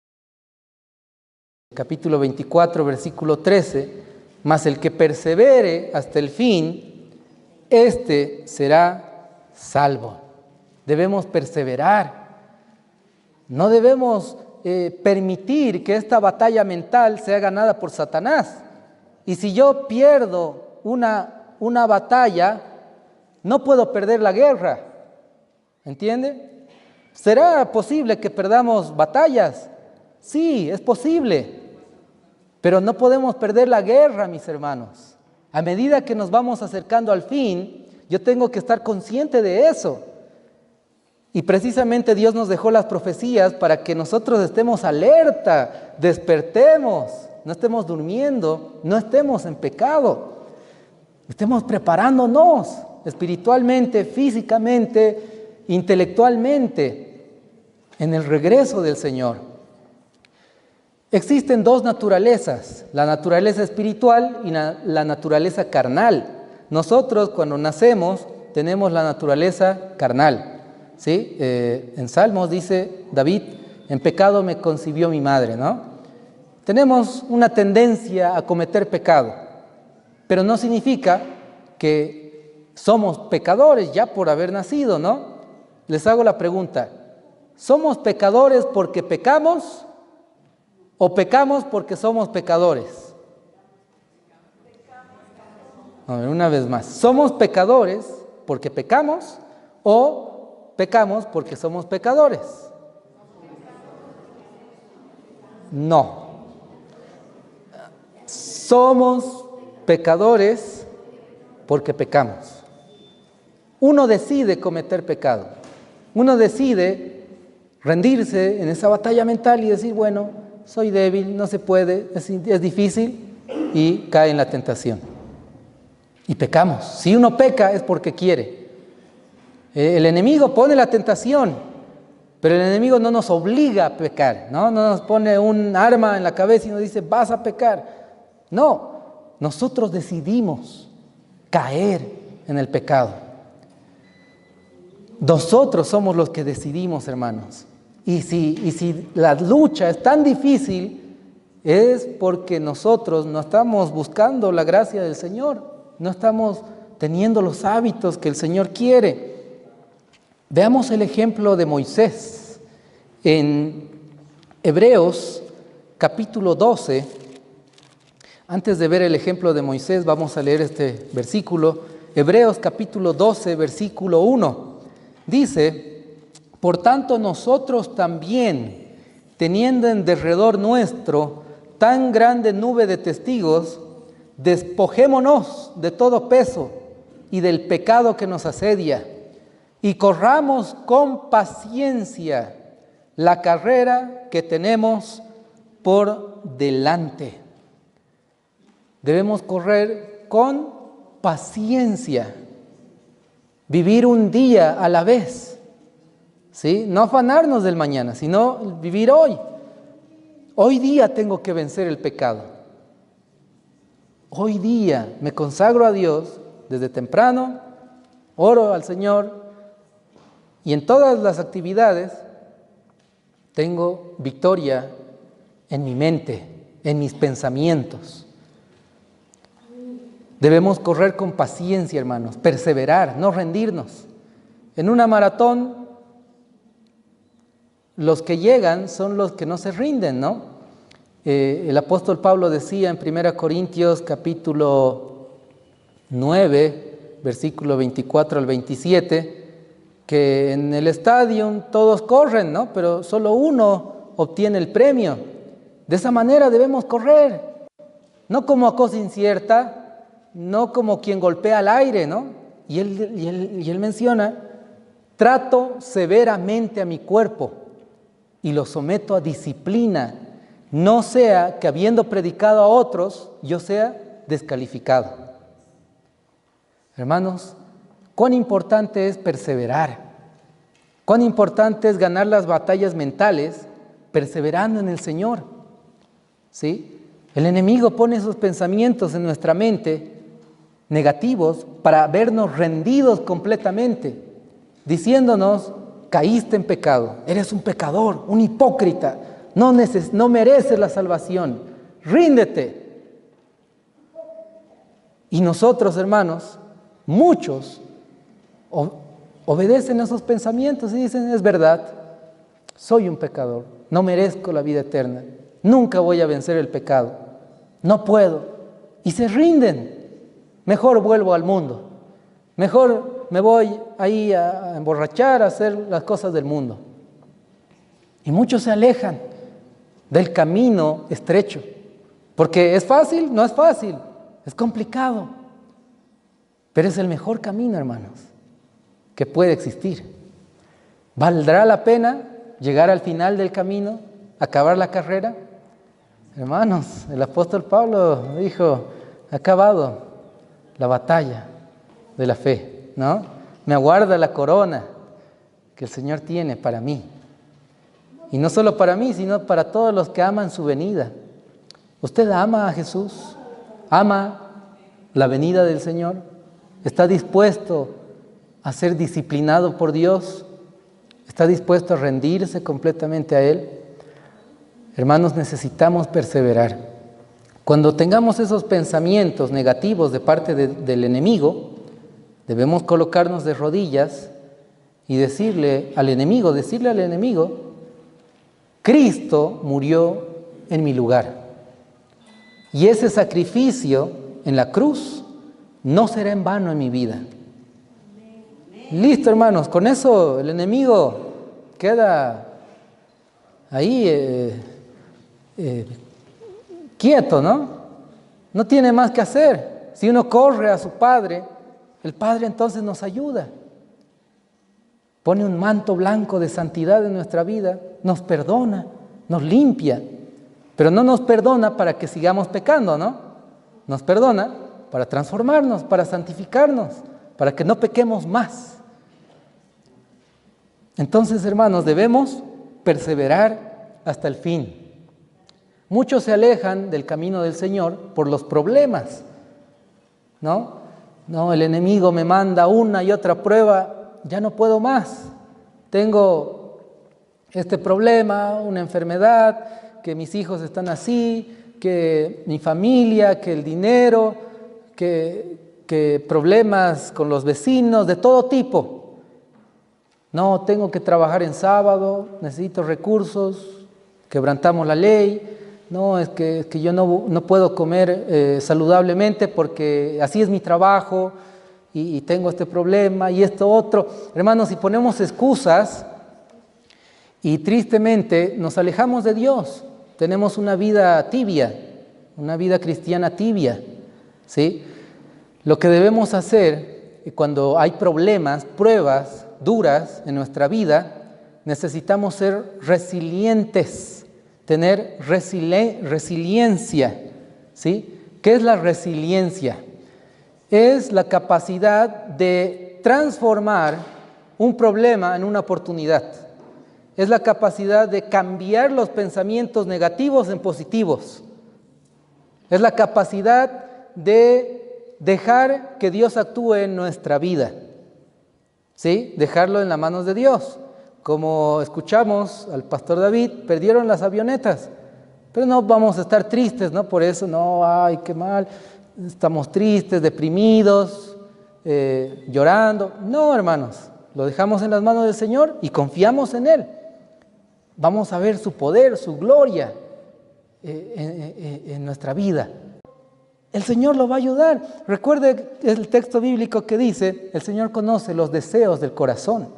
Capítulo 24, versículo 13: mas el que persevere hasta el fin, éste será salvo. Debemos perseverar. No debemos permitir que esta batalla mental sea ganada por Satanás. Y si yo pierdo una batalla, no puedo perder la guerra. ¿Entiende? ¿Será posible que perdamos batallas? Sí, es posible. Pero no podemos perder la guerra, mis hermanos. A medida que nos vamos acercando al fin, yo tengo que estar consciente de eso. Y precisamente Dios nos dejó las profecías para que nosotros estemos alerta, despertemos, no estemos durmiendo, no estemos en pecado. Estemos preparándonos espiritualmente, físicamente, intelectualmente en el regreso del Señor. Existen dos naturalezas, la naturaleza espiritual y la naturaleza carnal. Nosotros cuando nacemos tenemos la naturaleza carnal. ¿Sí? En Salmos dice David, en pecado me concibió mi madre, ¿no? Tenemos una tendencia a cometer pecado, pero no significa que somos pecadores ya por haber nacido, ¿no? Les hago la pregunta, ¿somos pecadores porque pecamos o pecamos porque somos pecadores? A ver, una vez más, ¿somos pecadores porque pecamos o pecamos porque somos pecadores? No. Somos pecadores porque pecamos. Uno decide cometer pecado. Uno decide rendirse en esa batalla mental y decir, bueno, soy débil, no se puede, es difícil, y cae en la tentación. Y pecamos. Si uno peca es porque quiere. El enemigo pone la tentación, pero el enemigo no nos obliga a pecar, ¿no? No nos pone un arma en la cabeza y nos dice, vas a pecar. No, nosotros decidimos caer en el pecado. Nosotros somos los que decidimos, hermanos. Y si la lucha es tan difícil, es porque nosotros no estamos buscando la gracia del Señor, no estamos teniendo los hábitos que el Señor quiere. Veamos el ejemplo de Moisés en Hebreos capítulo 12. Antes de ver el ejemplo de Moisés, vamos a leer este versículo. Hebreos capítulo 12, versículo 1. Dice, por tanto nosotros también, teniendo en derredor nuestro tan grande nube de testigos, despojémonos de todo peso y del pecado que nos asedia, y corramos con paciencia la carrera que tenemos por delante. Debemos correr con paciencia, vivir un día a la vez, ¿sí? No afanarnos del mañana, sino vivir hoy. Hoy día tengo que vencer el pecado. Hoy día me consagro a Dios desde temprano, oro al Señor y en todas las actividades tengo victoria en mi mente, en mis pensamientos. Debemos correr con paciencia, hermanos, perseverar, no rendirnos. En una maratón, los que llegan son los que no se rinden, ¿no? El apóstol Pablo decía en 1 Corintios capítulo 9, versículo 24 al 27, que en el estadio todos corren, ¿no? Pero solo uno obtiene el premio. De esa manera debemos correr, no como a cosa incierta, no como quien golpea al aire, ¿no? Y él menciona, trato severamente a mi cuerpo y lo someto a disciplina, no sea que habiendo predicado a otros, yo sea descalificado. Hermanos, cuán importante es perseverar, cuán importante es ganar las batallas mentales perseverando en el Señor, ¿sí? El enemigo pone esos pensamientos en nuestra mente negativos para vernos rendidos completamente, diciéndonos, caíste en pecado, eres un pecador, un hipócrita, no mereces la salvación, ríndete. Y nosotros, hermanos, muchos obedecen a esos pensamientos y dicen, es verdad, soy un pecador, no merezco la vida eterna, nunca voy a vencer el pecado, no puedo, y se rinden. mejor vuelvo al mundo, mejor me voy ahí a emborrachar, a hacer las cosas del mundo. Y muchos se alejan del camino estrecho, porque es fácil, no es fácil, es complicado, pero es el mejor camino, hermanos, que puede existir. ¿Valdrá la pena llegar al final del camino, acabar la carrera? Hermanos, el apóstol Pablo dijo, he acabado la batalla de la fe, ¿no? Me aguarda la corona que el Señor tiene para mí. Y no solo para mí, sino para todos los que aman su venida. ¿Usted ama a Jesús? ¿Ama la venida del Señor? ¿Está dispuesto a ser disciplinado por Dios? ¿Está dispuesto a rendirse completamente a Él? Hermanos, necesitamos perseverar. Cuando tengamos esos pensamientos negativos de parte del enemigo, debemos colocarnos de rodillas y decirle al enemigo, Cristo murió en mi lugar. Y ese sacrificio en la cruz no será en vano en mi vida. Listo, hermanos, con eso el enemigo queda ahí quieto, ¿no? No tiene más que hacer. Si uno corre a su Padre, el Padre entonces nos ayuda. Pone un manto blanco de santidad en nuestra vida, nos perdona, nos limpia, pero no nos perdona para que sigamos pecando, ¿no? Nos perdona para transformarnos, para santificarnos, para que no pequemos más. Entonces, hermanos, debemos perseverar hasta el fin. Muchos se alejan del camino del Señor por los problemas, ¿no? No, el enemigo me manda una y otra prueba, ya no puedo más. Tengo este problema, una enfermedad, que mis hijos están así, que mi familia, que el dinero, que problemas con los vecinos, de todo tipo. No, tengo que trabajar en sábado, necesito recursos, quebrantamos la ley. No, es que yo no puedo comer saludablemente porque así es mi trabajo y tengo este problema y esto otro. Hermanos, si ponemos excusas y tristemente nos alejamos de Dios, tenemos una vida tibia, una vida cristiana tibia, ¿sí? Lo que debemos hacer cuando hay problemas, pruebas duras en nuestra vida, necesitamos ser resilientes. Tener resiliencia, ¿sí? ¿Qué es la resiliencia? Es la capacidad de transformar un problema en una oportunidad. Es la capacidad de cambiar los pensamientos negativos en positivos. Es la capacidad de dejar que Dios actúe en nuestra vida, ¿sí? Dejarlo en las manos de Dios. Como escuchamos al pastor David, perdieron las avionetas, pero no vamos a estar tristes, ¿no? Por eso, no, ay, qué mal, estamos tristes, deprimidos, llorando. No, hermanos, lo dejamos en las manos del Señor y confiamos en Él. Vamos a ver su poder, su gloria en nuestra vida. El Señor lo va a ayudar. Recuerde el texto bíblico que dice, el Señor conoce los deseos del corazón.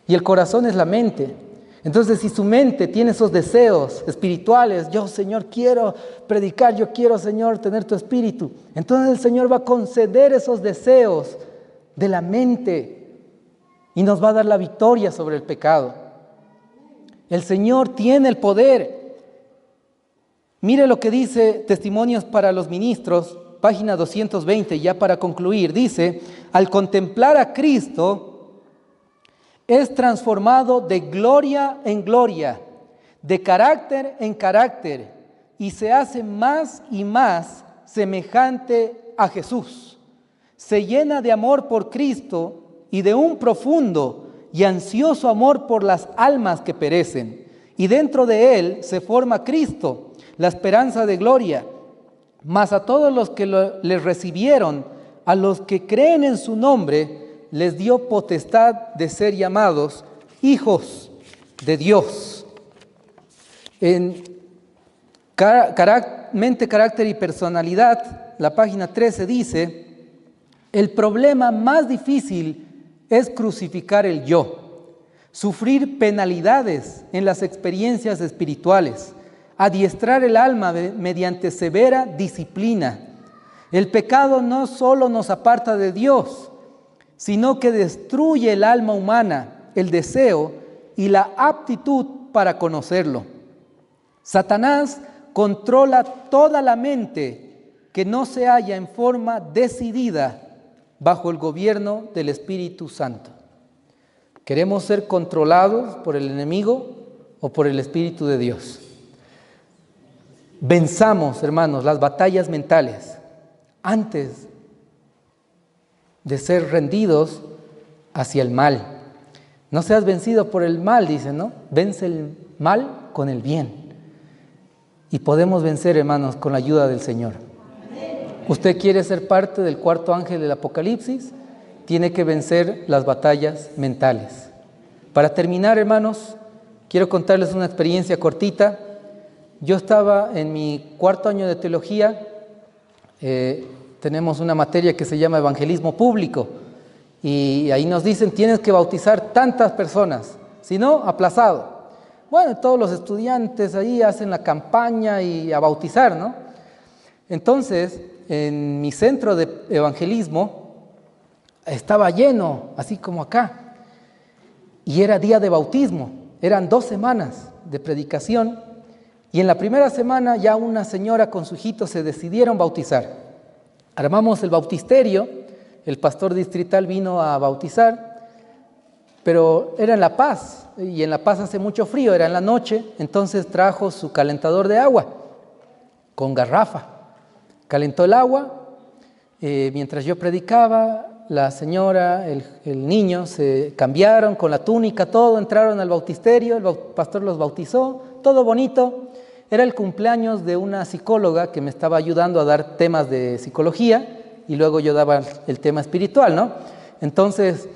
Y el corazón es la mente. Entonces, si su mente tiene esos deseos espirituales, yo, Señor, quiero predicar, yo quiero, Señor, tener tu espíritu, entonces el Señor va a conceder esos deseos de la mente y nos va a dar la victoria sobre el pecado. El Señor tiene el poder. Mire lo que dice Testimonios para los Ministros, página 220, ya para concluir. Dice, al contemplar a Cristo, es transformado de gloria en gloria, de carácter en carácter, y se hace más y más semejante a Jesús. Se llena de amor por Cristo y de un profundo y ansioso amor por las almas que perecen. Y dentro de él se forma Cristo, la esperanza de gloria. Mas a todos los que le recibieron, a los que creen en su nombre, les dio potestad de ser llamados hijos de Dios. En mente, carácter y personalidad, la página 13 dice, El problema más difícil es crucificar el yo, sufrir penalidades en las experiencias espirituales, adiestrar el alma mediante severa disciplina. El pecado no solo nos aparta de Dios, sino que destruye el alma humana, el deseo y la aptitud para conocerlo. Satanás controla toda la mente que no se halla en forma decidida bajo el gobierno del Espíritu Santo. ¿Queremos ser controlados por el enemigo o por el Espíritu de Dios? Venzamos, hermanos, las batallas mentales antes de ser rendidos hacia el mal. No seas vencido por el mal, dice, ¿no? Vence el mal con el bien. Y podemos vencer, hermanos, con la ayuda del Señor. Usted quiere ser parte del cuarto ángel del Apocalipsis, tiene que vencer las batallas mentales. Para terminar, hermanos, quiero contarles una experiencia cortita. Yo estaba en mi cuarto año de teología, tenemos una materia que se llama evangelismo público, y ahí nos dicen, tienes que bautizar tantas personas, si no, aplazado. Bueno, todos los estudiantes ahí hacen la campaña y a bautizar, ¿no? Entonces, en mi centro de evangelismo estaba lleno, así como acá, y era día de bautismo, eran 2 semanas de predicación, y en la primera semana ya una señora con su hijito se decidieron bautizar. Armamos el bautisterio, el pastor distrital vino a bautizar, pero era en La Paz, y en La Paz hace mucho frío, era en la noche, entonces trajo su calentador de agua con garrafa. Calentó el agua, mientras yo predicaba, la señora, el niño se cambiaron con la túnica, todo, entraron al bautisterio, el pastor los bautizó, todo bonito. Era el cumpleaños de una psicóloga que me estaba ayudando a dar temas de psicología y luego yo daba el tema espiritual, ¿no? Entonces,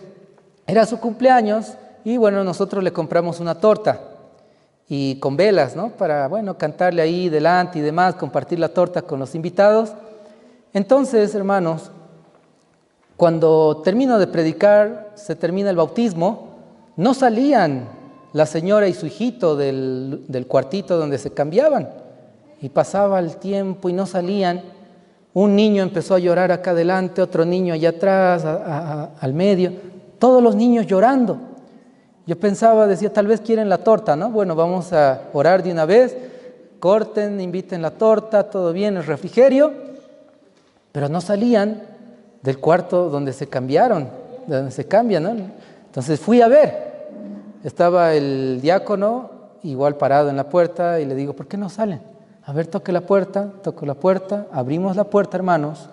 era su cumpleaños y bueno, nosotros le compramos una torta y con velas, ¿no? Para, bueno, cantarle ahí delante y demás, compartir la torta con los invitados. Entonces, hermanos, cuando termino de predicar, se termina el bautismo, no salían la señora y su hijito del cuartito donde se cambiaban. Y pasaba el tiempo y no salían. Un niño empezó a llorar acá adelante, otro niño allá atrás, al medio. Todos los niños llorando. Yo pensaba, decía, tal vez quieren la torta, ¿no? Bueno, vamos a orar de una vez. Corten, inviten la torta, todo bien, el refrigerio. Pero no salían del cuarto donde se cambiaron, donde se cambian, ¿no? Entonces fui a ver. Estaba el diácono igual parado en la puerta y le digo, ¿por qué no salen? A ver, toco la puerta, abrimos la puerta, hermanos,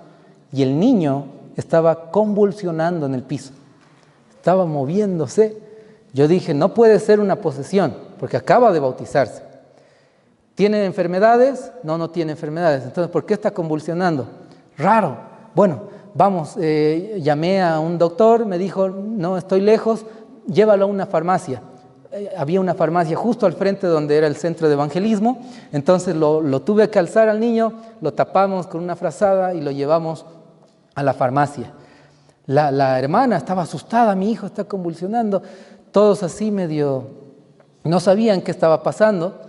y el niño estaba convulsionando en el piso, estaba moviéndose. Yo dije, no puede ser una posesión, porque acaba de bautizarse. ¿Tiene enfermedades? No, no tiene enfermedades. Entonces, ¿por qué está convulsionando? Raro. Bueno, vamos, llamé a un doctor, me dijo, no, estoy lejos, llévalo a una farmacia. Había una farmacia justo al frente donde era el centro de evangelismo, entonces lo tuve que alzar al niño, lo tapamos con una frazada y lo llevamos a la farmacia. La hermana estaba asustada, mi hijo está convulsionando, todos así medio, no sabían qué estaba pasando.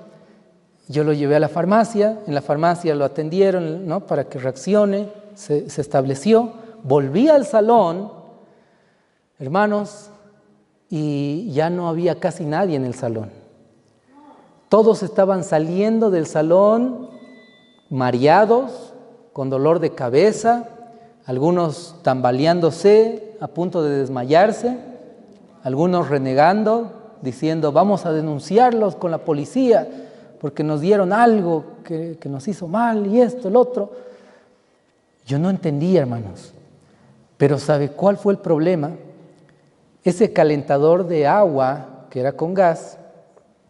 Yo lo llevé a la farmacia, en la farmacia lo atendieron, ¿no? Para que reaccione, se estableció, volví al salón, hermanos, y ya no había casi nadie en el salón. Todos estaban saliendo del salón mareados, con dolor de cabeza, algunos tambaleándose, a punto de desmayarse, algunos renegando, diciendo, vamos a denunciarlos con la policía, porque nos dieron algo que nos hizo mal, y esto, el otro. Yo no entendía, hermanos, pero ¿sabe cuál fue el problema? Ese calentador de agua, que era con gas,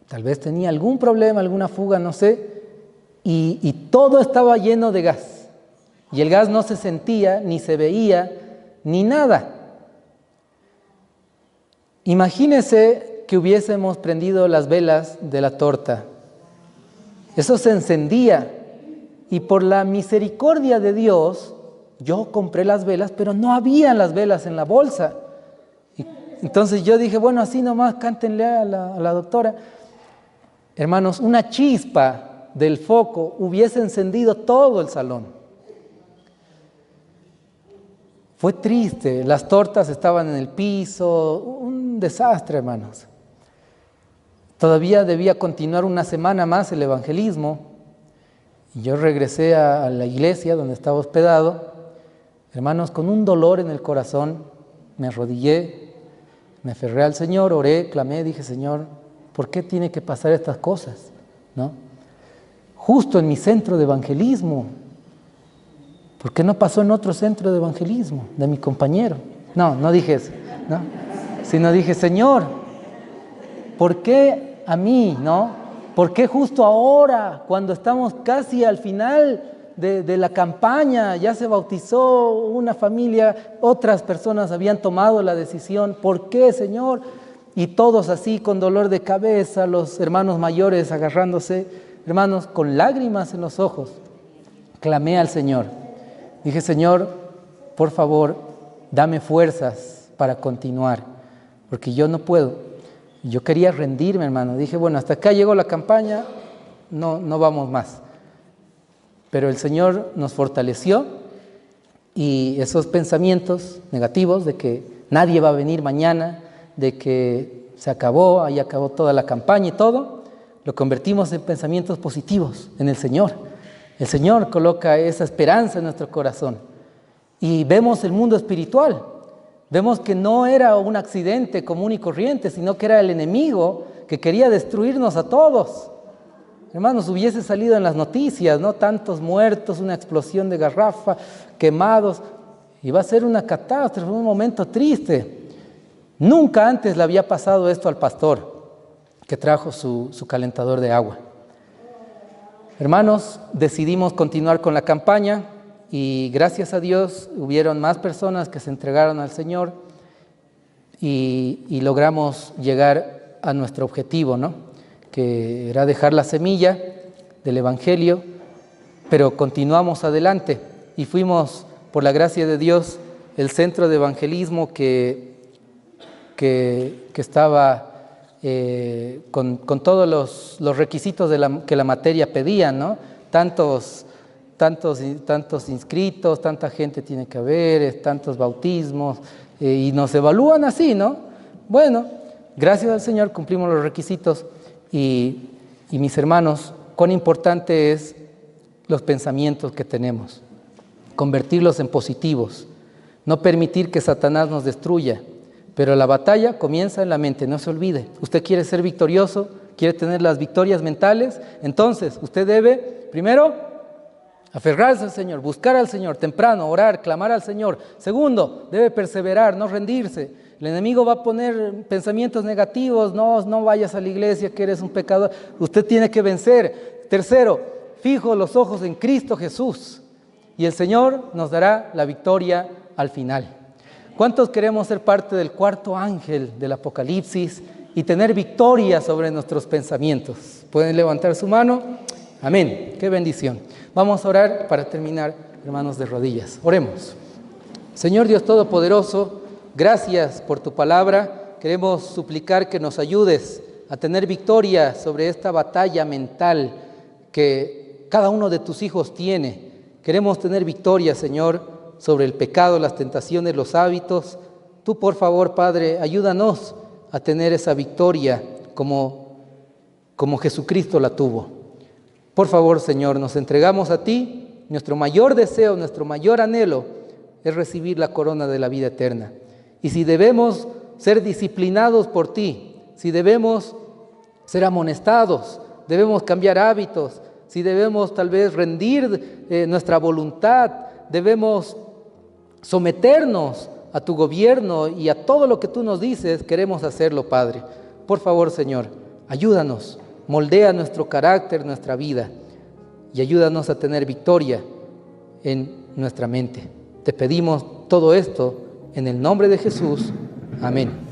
tal vez tenía algún problema, alguna fuga, no sé, y todo estaba lleno de gas. Y el gas no se sentía, ni se veía, ni nada. Imagínese que hubiésemos prendido las velas de la torta. Eso se encendía, y por la misericordia de Dios, yo compré las velas, pero no habían las velas en la bolsa. Y entonces yo dije, bueno, así nomás cántenle a la doctora. Hermanos, una chispa del foco hubiese encendido todo el salón. Fue triste, las tortas estaban en el piso, un desastre, hermanos. Todavía debía continuar una semana más el evangelismo. Y yo regresé a la iglesia donde estaba hospedado, hermanos, con un dolor en el corazón. Me arrodillé, me aferré al Señor, oré, clamé, dije, Señor, ¿por qué tiene que pasar estas cosas? ¿No? Justo en mi centro de evangelismo. ¿Por qué no pasó en otro centro de evangelismo de mi compañero? No dije eso, ¿no? Sino dije, Señor, ¿por qué a mí, no? ¿Por qué justo ahora, cuando estamos casi al final de la campaña, ya se bautizó una familia, otras personas habían tomado la decisión? ¿Por qué, Señor? Y todos así con dolor de cabeza, los hermanos mayores agarrándose, hermanos, con lágrimas en los ojos, clamé al Señor. Dije, Señor, por favor, dame fuerzas para continuar, porque yo no puedo. Yo quería rendirme, hermano. Dije, bueno, hasta acá llegó la campaña, no vamos más. Pero el Señor nos fortaleció y esos pensamientos negativos de que nadie va a venir mañana, de que se acabó, ahí acabó toda la campaña y todo, lo convertimos en pensamientos positivos en el Señor. El Señor coloca esa esperanza en nuestro corazón y vemos el mundo espiritual. Vemos que no era un accidente común y corriente, sino que era el enemigo que quería destruirnos a todos. Hermanos, hubiese salido en las noticias, ¿no? Tantos muertos, una explosión de garrafa, quemados. Iba a ser una catástrofe, un momento triste. Nunca antes le había pasado esto al pastor que trajo su calentador de agua. Hermanos, decidimos continuar con la campaña y gracias a Dios hubieron más personas que se entregaron al Señor y logramos llegar a nuestro objetivo, ¿no? Que era dejar la semilla del Evangelio, pero continuamos adelante y fuimos, por la gracia de Dios, el centro de evangelismo que estaba con todos los requisitos que la materia pedía, ¿no? Tantos inscritos, tanta gente tiene que haber, tantos bautismos, y nos evalúan así, ¿no? Bueno, gracias al Señor cumplimos los requisitos y mis hermanos, cuán importante es los pensamientos que tenemos, convertirlos en positivos, no permitir que Satanás nos destruya. Pero la batalla comienza en la mente, no se olvide. Usted quiere ser victorioso, quiere tener las victorias mentales, entonces usted debe, primero, aferrarse al Señor, buscar al Señor, temprano, orar, clamar al Señor. Segundo, debe perseverar, no rendirse. El enemigo va a poner pensamientos negativos, no vayas a la iglesia, que eres un pecador. Usted tiene que vencer. Tercero, fijo los ojos en Cristo Jesús y el Señor nos dará la victoria al final. ¿Cuántos queremos ser parte del cuarto ángel del Apocalipsis y tener victoria sobre nuestros pensamientos? ¿Pueden levantar su mano? Amén. ¡Qué bendición! Vamos a orar para terminar, hermanos, de rodillas. Oremos. Señor Dios Todopoderoso, gracias por tu palabra. Queremos suplicar que nos ayudes a tener victoria sobre esta batalla mental que cada uno de tus hijos tiene. Queremos tener victoria, Señor, sobre el pecado, las tentaciones, los hábitos. Tú, por favor, Padre, ayúdanos a tener esa victoria como Jesucristo la tuvo. Por favor, Señor, nos entregamos a ti. Nuestro mayor deseo, nuestro mayor anhelo es recibir la corona de la vida eterna. Y si debemos ser disciplinados por ti, si debemos ser amonestados, debemos cambiar hábitos, si debemos tal vez rendir nuestra voluntad, debemos someternos a tu gobierno y a todo lo que tú nos dices, queremos hacerlo, Padre. Por favor, Señor, ayúdanos, moldea nuestro carácter, nuestra vida y ayúdanos a tener victoria en nuestra mente. Te pedimos todo esto en el nombre de Jesús. Amén.